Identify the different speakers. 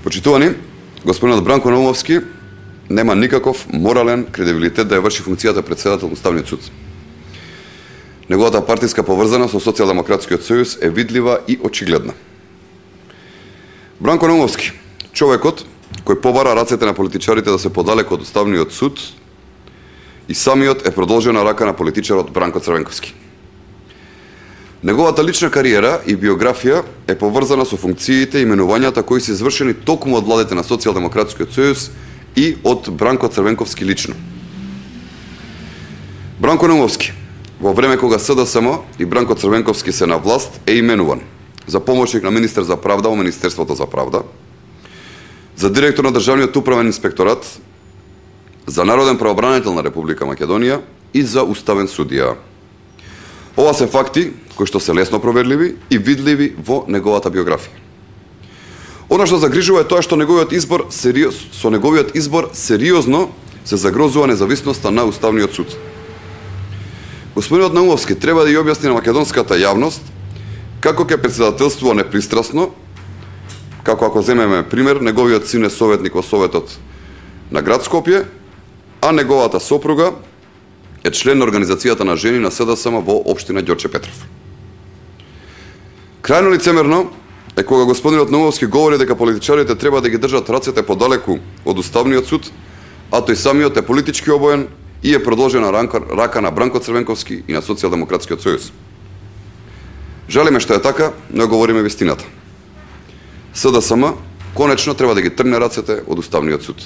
Speaker 1: Почитувани, господинот Бранко Наумовски нема никаков морален кредибилитет да ја врши функцијата председател на Уставниот суд. Неговата партиска поврзаност со Социјалдемократскиот сојуз е видлива и очигледна. Бранко Наумовски, човекот кој побара рацете на политичарите да се подалеку од Уставниот суд, и самиот е продолжена рака на политичарот Бранко Црвенковски. Неговата лична кариера и биографија е поврзана со функциите и именувањата кои се извршени токму од владите на Социјалдемократскиот сојуз и од Бранко Црвенковски лично. Бранко Наумовски, во време кога СДСМ и Бранко Црвенковски се на власт, е именуван за помошник на министер за правда во Министерството за правда, за директор на Државниот управен инспекторат, за народен правобранител на Република Македонија и за уставен судија. Ова се факти кои што се лесно проверливи и видливи во неговата биографија. Она што загрижува е тоа што со неговиот избор сериозно се загрозува независноста на Уставниот суд. Господинот Наумовски треба да ја објасни на македонската јавност како ќе председателствува непристрасно, како ако земеме пример, неговиот син е советник во Советот на град Скопје, а неговата сопруга е член на Организацијата на жени на СДСМ во општина Ѓорче Петров. Крајно лицемерно е кога господинот Наумовски говори дека политичарите треба да ги држат рацете подалеку од Уставниот суд, а тој самиот е политички обоен и е продолжена рака на Бранко Црвенковски и на Социјалдемократскиот сојуз. Жалиме што е така, но говориме вистината. СДСМ конечно треба да ги тргне рацете од Уставниот суд.